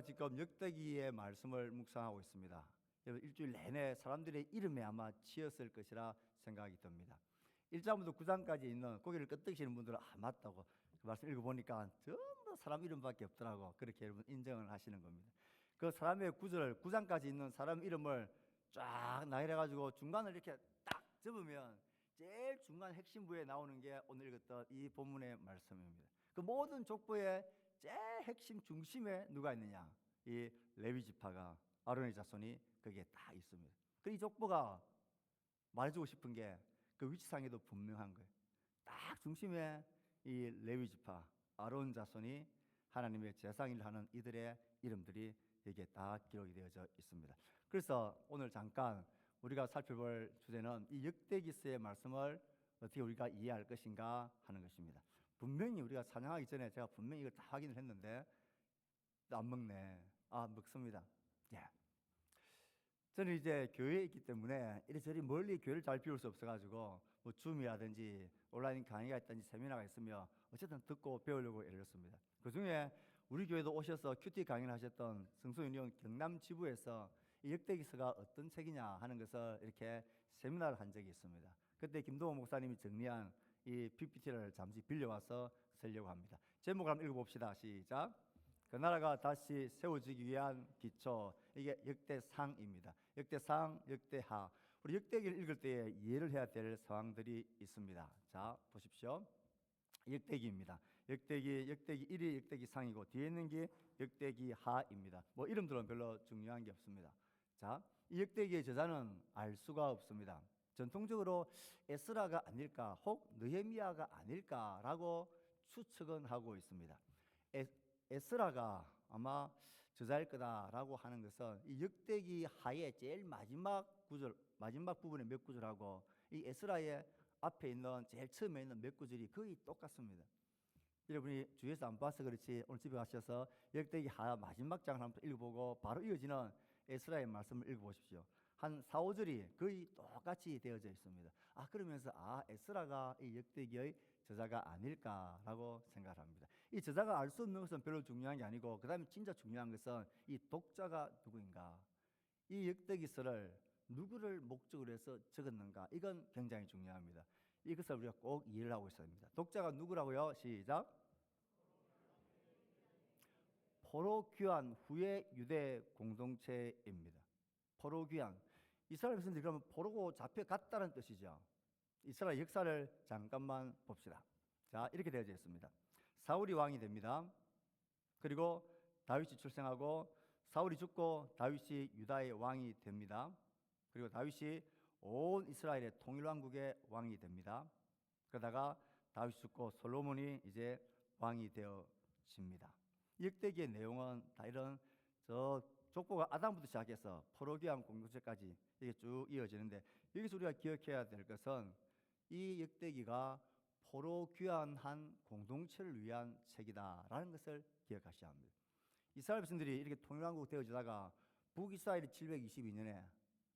지금 역대기의 말씀을 묵상하고 있습니다. 여러분 일주일 내내 사람들의 이름에 아마 치였을 것이라 생각이 듭니다. 1장부터 9장까지 있는 고개를 끄덕이시는 분들은 맞다고 그 말씀 읽어보니까 전부 사람 이름밖에 없더라고. 그렇게 여러분 인정을 하시는 겁니다. 그 사람의 구절 9장까지 있는 사람 이름을 쫙 나열해가지고 중간을 이렇게 딱 접으면 제일 중간 핵심 부에 나오는 게 오늘 읽었던 이 본문의 말씀입니다. 그 모든 족보의 제일 핵심 중심에 누가 있느냐? 이 레위 지파가 아론의 자손이 거기에 딱 있습니다. 그 이 족보가 말해주고 싶은 게 그 위치상에도 분명한 거예요. 딱 중심에 이 레위 지파 아론 자손이 하나님의 제사장을 하는 이들의 이름들이 여기에 딱 기록이 되어져 있습니다. 그래서 오늘 잠깐 우리가 살펴볼 주제는 이 역대기서의 말씀을 어떻게 우리가 이해할 것인가 하는 것입니다. 분명히 우리가 찬양하기 전에 제가 분명히 이걸 다 확인을 했는데 안 먹네. 먹습니다. 예. 저는 이제 교회에 있기 때문에 이리저리 멀리 교회를 잘 비울 수 없어가지고 뭐 줌이라든지 온라인 강의가 있든지 세미나가 있으면 어쨌든 듣고 배우려고 애를 썼습니다. 그 중에 우리 교회도 오셔서 큐티 강의를 하셨던 성소윤리원 경남 지부에서 이 역대기서가 어떤 책이냐 하는 것을 이렇게 세미나를 한 적이 있습니다. 그때 김동호 목사님이 정리한 이 PPT를 잠시 빌려와서 쓰려고 합니다. 제목을 한번 읽어봅시다. 시작. 그 나라가 다시 세워지기 위한 기초, 이게 역대상입니다. 역대상, 역대하. 우리 역대기를 읽을 때에 이해를 해야 될 상황들이 있습니다. 자, 보십시오. 역대기입니다. 역대기 1이 역대기상이고 뒤에 있는 게 역대기하입니다. 뭐 이름들은 별로 중요한 게 없습니다. 자, 이 역대기의 저자는 알 수가 없습니다. 전통적으로 에스라가 아닐까 혹 느헤미야가 아닐까라고 추측은 하고 있습니다. 에스라가 아마 저자일 거다라고 하는 것은 이 역대기 하의 제일 마지막 구절, 마지막 부분의 몇 구절하고 이 에스라의 앞에 있는 제일 처음에 있는 몇 구절이 거의 똑같습니다. 여러분이 주위에서 안 봐서 그렇지 오늘 집에 가셔서 역대기 하 마지막 장을 한번 읽어보고 바로 이어지는 에스라의 말씀을 읽어보십시오. 한 4, 5절이 거의 똑같이 되어져 있습니다. 그러면서 에스라가 이 역대기의 저자가 아닐까라고 생각을 합니다. 이 저자가 알 수 없는 것은 별로 중요한 게 아니고 그 다음에 진짜 중요한 것은 이 독자가 누구인가, 이 역대기서를 누구를 목적으로 해서 적었는가, 이건 굉장히 중요합니다. 이것을 우리가 꼭 이해를 하고 있어야 합니다. 독자가 누구라고요? 시작. 포로 귀환 후의 유대 공동체입니다. 포로 귀환. 이스라엘 백성들이 그러면 포로고 잡혀갔다는 뜻이죠. 이스라엘 역사를 잠깐만 봅시다. 자, 이렇게 되어져 있습니다. 사울이 왕이 됩니다. 그리고 다윗이 출생하고 사울이 죽고 다윗이 유다의 왕이 됩니다. 그리고 다윗이 온 이스라엘의 통일왕국의 왕이 됩니다. 그러다가 다윗이 죽고 솔로몬이 이제 왕이 되어집니다. 역대기의 내용은 다 이런 족보가 아담부터 시작해서 포로기한 공동체까지 이게 쭉 이어지는데, 여기서 우리가 기억해야 될 것은 이 역대기가 포로 귀환한 공동체를 위한 책이다라는 것을 기억하셔야 합니다. 이스라엘 백성들이 이렇게 통일왕국 되어지다가 북이스라엘이 722년에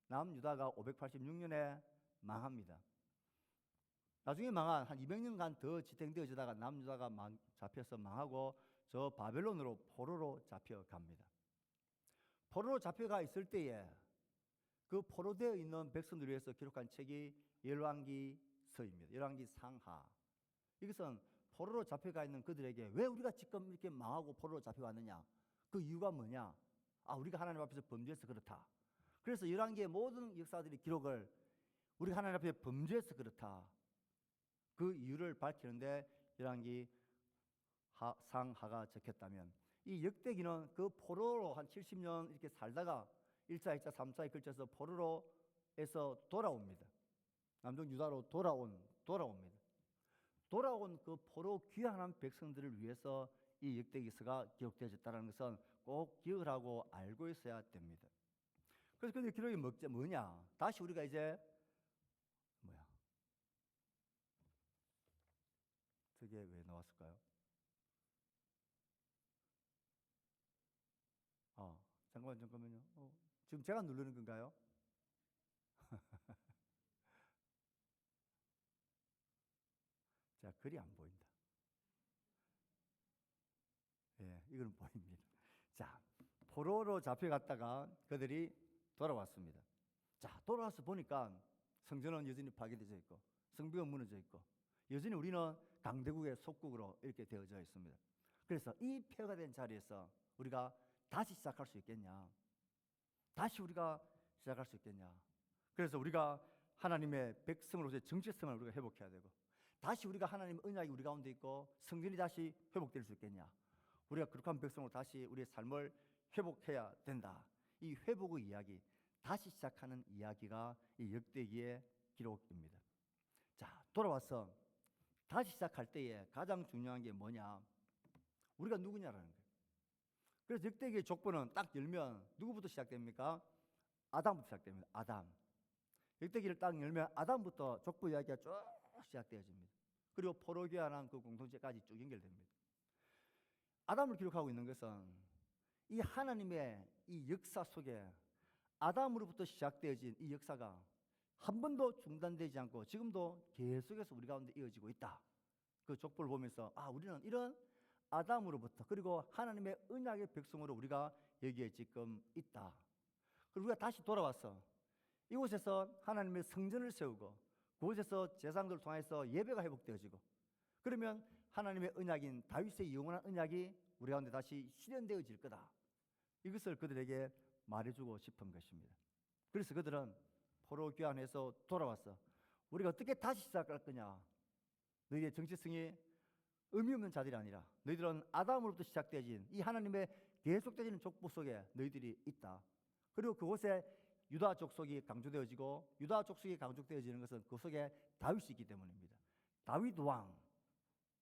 남유다가 586년에 망합니다. 나중에 망한 한 200년간 더 지탱되어지다가 남유다가 잡혀서 망하고 저 바벨론으로 포로로 잡혀갑니다. 포로로 잡혀가 있을 때에 그 포로되어 있는 백성들을 위해서 기록한 책이 열왕기서입니다. 열왕기 상하. 이것은 포로로 잡혀가 있는 그들에게 왜 우리가 지금 이렇게 망하고 포로로 잡혀갔느냐, 그 이유가 뭐냐, 우리가 하나님 앞에서 범죄해서 그렇다. 그래서 열왕기의 모든 역사들이 기록을 우리가 하나님 앞에 범죄해서 그렇다, 그 이유를 밝히는데 열왕기 상하가 적혔다면, 이 역대기는 그 포로로 한 70년 이렇게 살다가 1차, 2차, 3차에 걸쳐서 포로로에서 돌아옵니다. 남쪽 유다로 돌아옵니다. 돌아온 그 포로 귀환한 백성들을 위해서 이 역대기서가 기록되어졌다는 것은 꼭 기억을 하고 알고 있어야 됩니다. 그래서 그 기록이 뭐냐? 다시 우리가 이제 저게 왜 나왔을까요? 잠깐만요. 지금 제가 누르는 건가요? 자, 글이 안 보인다. 예, 이거는 보입니다. 자, 포로로 잡혀갔다가 그들이 돌아왔습니다. 자, 돌아와서 보니까 성전은 여전히 파괴되어 있고 성벽은 무너져 있고 여전히 우리는 강대국의 속국으로 이렇게 되어져 있습니다. 그래서 이 폐허된 자리에서 우리가 다시 시작할 수 있겠냐? 다시 우리가 시작할 수 있겠냐? 그래서 우리가 하나님의 백성으로서의 정체성을 우리가 회복해야 되고 다시 우리가 하나님의 언약이 우리 가운데 있고 성전이 다시 회복될 수 있겠냐? 우리가 거룩한 백성으로 다시 우리의 삶을 회복해야 된다. 이 회복의 이야기, 다시 시작하는 이야기가 이 역대기의 기록입니다. 자, 돌아와서 다시 시작할 때에 가장 중요한 게 뭐냐? 우리가 누구냐라는 거예요. 그래서 역대기의 족보는 딱 열면 누구부터 시작됩니까? 아담부터 시작됩니다. 아담. 역대기를 딱 열면 아담부터 족보 이야기가 쭉 시작되어집니다. 그리고 포로기와는 그 공동체까지 쭉 연결됩니다. 아담을 기록하고 있는 것은 이 하나님의 이 역사 속에 아담으로부터 시작되어진 이 역사가 한 번도 중단되지 않고 지금도 계속해서 우리 가운데 이어지고 있다. 그 족보를 보면서 우리는 이런 아담으로부터 그리고 하나님의 언약의 백성으로 우리가 여기에 지금 있다. 그리고 우리가 다시 돌아와서 이곳에서 하나님의 성전을 세우고 그곳에서 제사장들을 통해서 예배가 회복되어지고 그러면 하나님의 언약인 다윗의 영원한 언약이 우리 가운데 다시 실현되어질 거다. 이것을 그들에게 말해주고 싶은 것입니다. 그래서 그들은 포로 귀환해서 돌아왔어. 우리가 어떻게 다시 시작할 거냐? 너희의 정체성이 의미 없는 자들이 아니라 너희들은 아담으로부터 시작되어진 이 하나님의 계속되어지는 족보 속에 너희들이 있다. 그리고 그곳에 유다 족속이 강조되어지고 유다 족속이 강조되어지는 것은 그 속에 다윗이 있기 때문입니다. 다윗 왕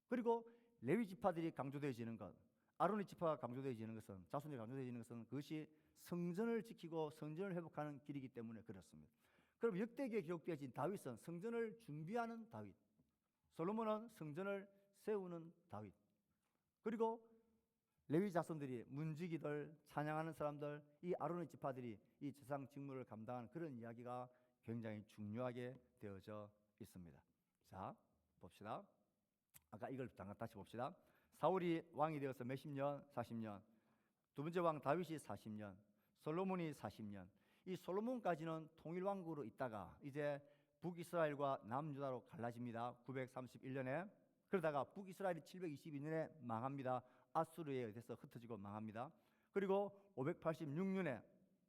그리고 레위 지파들이 강조되어지는 것, 아론의 지파가 강조되어지는 것은 자손이 강조되어지는 것은 그것이 성전을 지키고 성전을 회복하는 길이기 때문에 그렇습니다. 그럼 역대기에 기록되어진 다윗은 성전을 준비하는 다윗, 솔로몬은 성전을 세우는 다윗, 그리고 레위 자손들이 문지기들, 찬양하는 사람들, 이 아론의 지파들이 이 제사장 직무를 감당하는 그런 이야기가 굉장히 중요하게 되어져 있습니다. 자, 봅시다. 아까 이걸 잠깐 다시 봅시다. 사울이 왕이 되어서 몇십 년? 40년. 두 번째 왕 다윗이 40년. 솔로몬이 40년. 이 솔로몬까지는 통일왕국으로 있다가 이제 북이스라엘과 남유다로 갈라집니다. 931년에. 그러다가 북이스라엘이 722년에 망합니다. 아수르에 의해서 흩어지고 망합니다. 그리고 586년에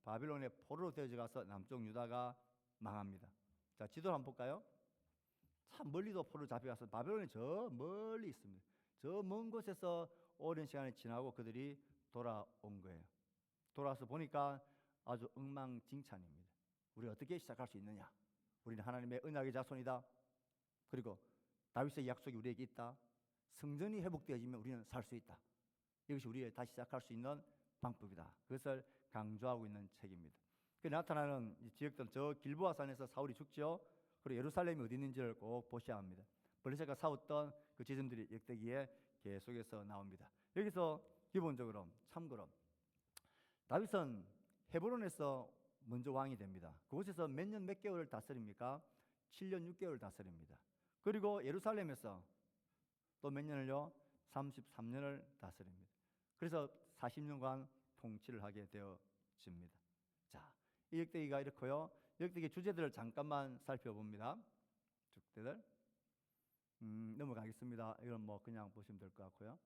바빌론의 포로로 되어져 가서 남쪽 유다가 망합니다. 자, 지도를 한번 볼까요? 참 멀리도 포로로 잡혀가서 바빌론이 저 멀리 있습니다. 저 먼 곳에서 오랜 시간이 지나고 그들이 돌아온 거예요. 돌아와서 보니까 아주 엉망진창입니다. 우리가 어떻게 시작할 수 있느냐? 우리는 하나님의 언약의 자손이다. 그리고 다윗의 약속이 우리에게 있다. 성전이 회복되어지면 우리는 살 수 있다. 이것이 우리의 다시 시작할 수 있는 방법이다. 그것을 강조하고 있는 책입니다. 그 나타나는 지역들은 저 길보아 산에서 사울이 죽죠. 그리고 예루살렘이 어디 있는지를 꼭 보셔야 합니다. 블레셋과 싸웠던 그 지점들이 역대기에 계속해서 나옵니다. 여기서 기본적으로 참고로 다윗은 헤브론에서 먼저 왕이 됩니다. 그곳에서 몇 년 몇 개월을 다스립니까? 7년 6개월 다스립니다. 그리고 예루살렘에서 또 몇 년을요? 33년을 다스립니다. 그래서 40년간 통치를 하게 되어집니다. 자, 이 역대기가 이렇고요. 역대기 주제들을 잠깐만 살펴봅니다. 주제들 넘어가겠습니다. 이건 뭐 그냥 보시면 될 것 같고요.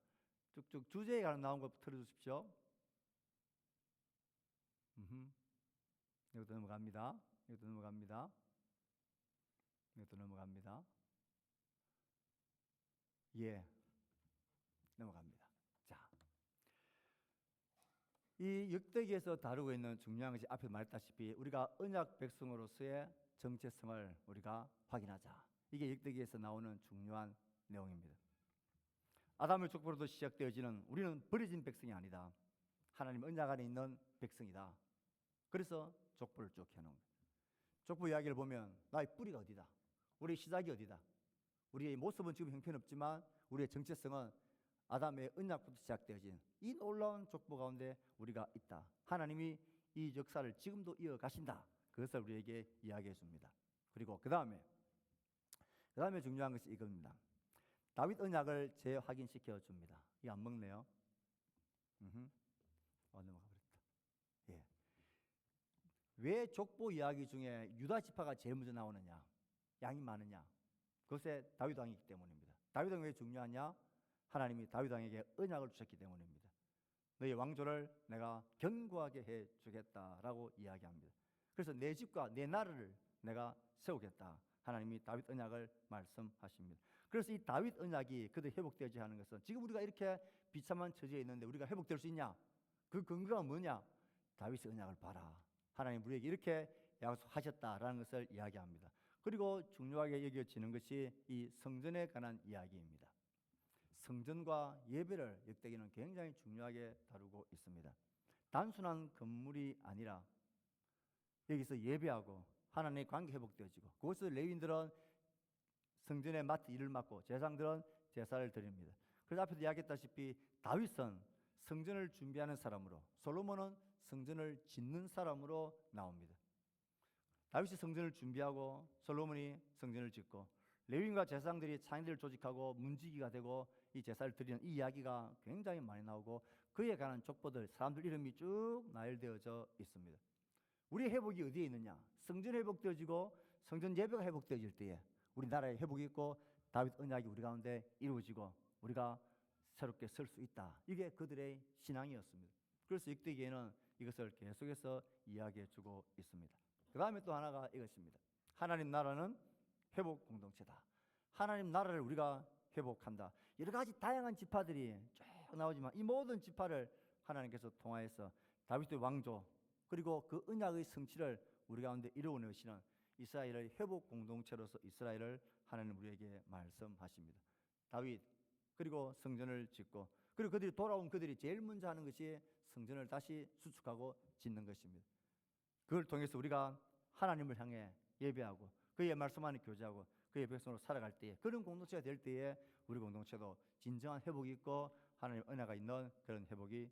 쭉쭉 주제에 관한 나온 거 틀어주십시오. 여기도 넘어갑니다. 여기도 넘어갑니다. 여기도 넘어갑니다. 예, 넘어갑니다. 자, 이 역대기에서 다루고 있는 중요한 것이 앞에 말했다시피 우리가 언약 백성으로서의 정체성을 우리가 확인하자. 이게 역대기에서 나오는 중요한 내용입니다. 아담의 족보로도 시작되어지는 우리는 버려진 백성이 아니다. 하나님 언약 안에 있는 백성이다. 그래서 족보를 쭉 해놓은 거예요. 족보 이야기를 보면 나의 뿌리가 어디다? 우리의 시작이 어디다? 우리의 모습은 지금 형편없지만 우리의 정체성은 아담의 언약부터 시작되어진 이 놀라운 족보 가운데 우리가 있다. 하나님이 이 역사를 지금도 이어가신다. 그것을 우리에게 이야기해 줍니다. 그리고 그 다음에 중요한 것이 이겁니다. 다윗 언약을 재확인시켜 줍니다. 이거 안 먹네요. 넘어가 버렸다. 왜 족보 이야기 중에 유다 지파가 제일 먼저 나오느냐? 양이 많으냐? 그것에 다윗 왕이기 때문입니다. 다윗 왕이 왜 중요하냐? 하나님이 다윗 왕에게 언약을 주셨기 때문입니다. 너희 왕조를 내가 견고하게 해주겠다라고 이야기합니다. 그래서 내 집과 내 나라를 내가 세우겠다. 하나님이 다윗 언약을 말씀하십니다. 그래서 이 다윗 언약이 그들 회복되지 하는 것은 지금 우리가 이렇게 비참한 처지에 있는데 우리가 회복될 수 있냐? 그 근거가 뭐냐? 다윗의 언약을 봐라. 하나님 우리에게 이렇게 약속하셨다라는 것을 이야기합니다. 그리고 중요하게 여겨지는 것이 이 성전에 관한 이야기입니다. 성전과 예배를 역대기는 굉장히 중요하게 다루고 있습니다. 단순한 건물이 아니라 여기서 예배하고 하나님의 관계 회복되어지고 그곳에서 레위인들은 성전에 일을 맡고 제사장들은 제사를 드립니다. 그래서 앞에도 이야기했다시피 다윗은 성전을 준비하는 사람으로, 솔로몬은 성전을 짓는 사람으로 나옵니다. 다윗이 성전을 준비하고 솔로몬이 성전을 짓고 레위인과 제사장들이 창의들을 조직하고 문지기가 되고 이 제사를 드리는 이 이야기가 굉장히 많이 나오고 그에 관한 족보들, 사람들 이름이 쭉 나열되어져 있습니다. 우리의 회복이 어디에 있느냐? 성전 회복되어지고 성전 예배가 회복되어질 때에 우리나라의 회복이 있고 다윗 언약이 우리 가운데 이루어지고 우리가 새롭게 설 수 있다. 이게 그들의 신앙이었습니다. 그래서 역대기에는 이것을 계속해서 이야기해주고 있습니다. 그 다음에 또 하나가 이것입니다. 하나님 나라는 회복 공동체다. 하나님 나라를 우리가 회복한다. 여러 가지 다양한 지파들이 쭉 나오지만 이 모든 지파를 하나님께서 통하여서 다윗의 왕조 그리고 그 언약의 성취를 우리 가운데 이루어내시는 이스라엘의 회복 공동체로서 이스라엘을 하나님 우리에게 말씀하십니다. 다윗 그리고 성전을 짓고 그리고 그들이 돌아온 그들이 제일 먼저 하는 것이 성전을 다시 수축하고 짓는 것입니다. 그걸 통해서 우리가 하나님을 향해 예배하고 그의 말씀 안에 교제하고 그의 백성으로 살아갈 때에 그런 공동체가 될 때에 우리 공동체도 진정한 회복이 있고 하나님의 은혜가 있는 그런 회복이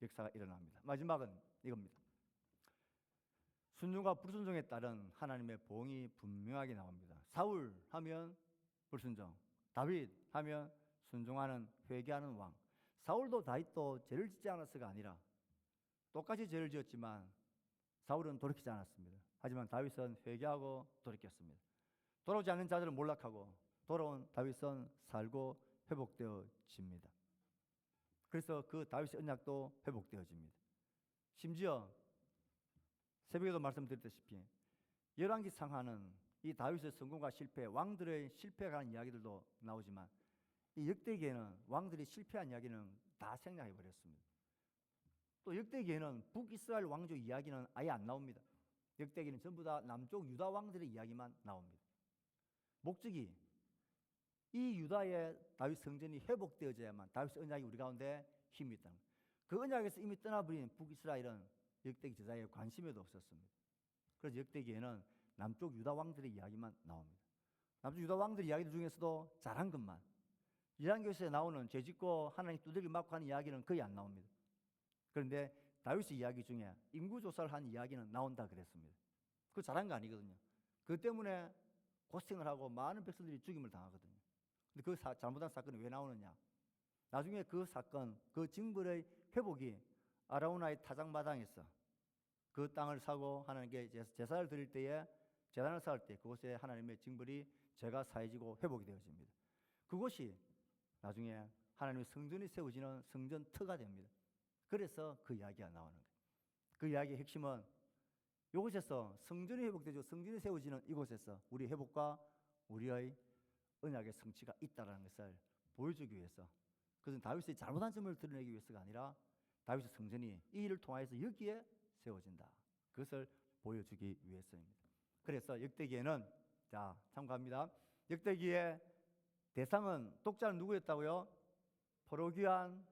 역사가 일어납니다. 마지막은 이겁니다. 순종과 불순종에 따른 하나님의 보응이 분명하게 나옵니다. 사울 하면 불순종, 다윗 하면 순종하는 회개하는 왕. 사울도 다윗도 죄를 짓지 않았어가 아니라 똑같이 죄를 지었지만 사울은 돌이키지 않았습니다. 하지만 다윗은 회개하고 돌이켰습니다. 돌아오지 않는 자들은 몰락하고 돌아온 다윗은 살고 회복되어집니다. 그래서 그 다윗의 언약도 회복되어집니다. 심지어 새벽에도 말씀드렸다시피 열왕기 상하는 이 다윗의 성공과 실패, 왕들의 실패에 관한 이야기들도 나오지만 이 역대기에는 왕들이 실패한 이야기는 다 생략해버렸습니다. 또 역대기에는 북이스라엘 왕조 이야기는 아예 안 나옵니다. 역대기는 전부 다 남쪽 유다 왕들의 이야기만 나옵니다. 목적이 이 유다의 다윗 성전이 회복되어져야만 다윗의 언약이 우리 가운데 힘이 있다는 거예요. 그 언약에서 이미 떠나버린 북이스라엘은 역대기 제사에 관심에도 없었습니다. 그래서 역대기에는 남쪽 유다 왕들의 이야기만 나옵니다. 남쪽 유다 왕들의 이야기들 중에서도 잘한 것만 열왕기서에 나오는 죄짓고 하나님 두들겨 맞고 하는 이야기는 거의 안 나옵니다. 그런데 다윗의 이야기 중에 인구조사를 한 이야기는 나온다 그랬습니다. 그거 잘한 거 아니거든요. 그 때문에 고생을 하고 많은 백성들이 죽임을 당하거든요. 근데 그 잘못한 사건이 왜 나오느냐? 나중에 그 사건, 그 징벌의 회복이 아라우나의 타작마당에서 그 땅을 사고 하나님께 제사를 드릴 때에 제단을 쌓을 때 그곳에 하나님의 징벌이 죄가 사해지고 회복이 되어집니다. 그곳이 나중에 하나님의 성전이 세워지는 성전터가 됩니다. 그래서 그 이야기가 나오는 거예요. 그 이야기의 핵심은 이곳에서 성전이 회복되고 성전이 세워지는 이곳에서 우리 회복과 우리의 언약의 성취가 있다는 것을 보여주기 위해서 그것은 다윗의 잘못한 점을 드러내기 위해서가 아니라 다윗의 성전이 이 일을 통하여서 여기에 세워진다. 그것을 보여주기 위해서입니다. 그래서 역대기에는 자 참고합니다. 역대기의 대상은 독자는 누구였다고요? 포로귀환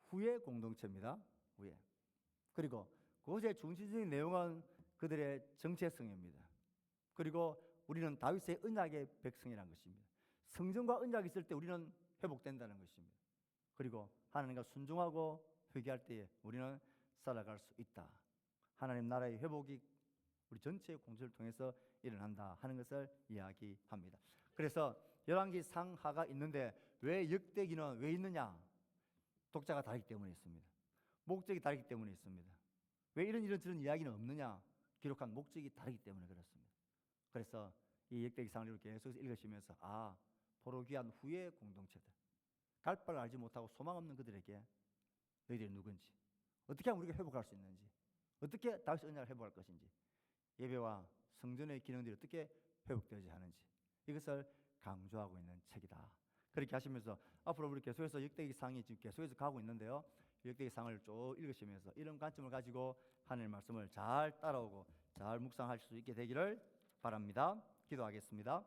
후의 공동체입니다. 후에. 그리고 그것의 중심적인 내용은 그들의 정체성입니다. 그리고 우리는 다윗의 언약의 백성이라는 것입니다. 성전과 언약이 있을 때 우리는 회복된다는 것입니다. 그리고 하나님과 순종하고 회개할 때에 우리는 살아갈 수 있다. 하나님 나라의 회복이 우리 전체의 공동체를 통해서 일어난다 하는 것을 이야기합니다. 그래서 열왕기 상하가 있는데 왜 역대기는 왜 있느냐? 독자가 다르기 때문에 있습니다. 목적이 다르기 때문에 있습니다. 왜 이런 저런 이야기는 없느냐? 기록한 목적이 다르기 때문에 그렇습니다. 그래서 이 역대기상을 계속 읽으시면서 포로 귀환 후의 공동체들, 갈 바를 알지 못하고 소망 없는 그들에게 너희들이 누군지, 어떻게 하면 우리가 회복할 수 있는지, 어떻게 다윗 언약을 회복할 것인지, 예배와 성전의 기능들이 어떻게 회복되어야 하는지, 이것을 강조하고 있는 책이다. 그렇게 하시면서 앞으로 우리 계속해서 역대기상이 지금 계속해서 가고 있는데요, 역대기상을 쭉 읽으시면서 이런 관점을 가지고 하나님의 말씀을 잘 따라오고 잘 묵상할 수 있게 되기를 바랍니다. 기도하겠습니다.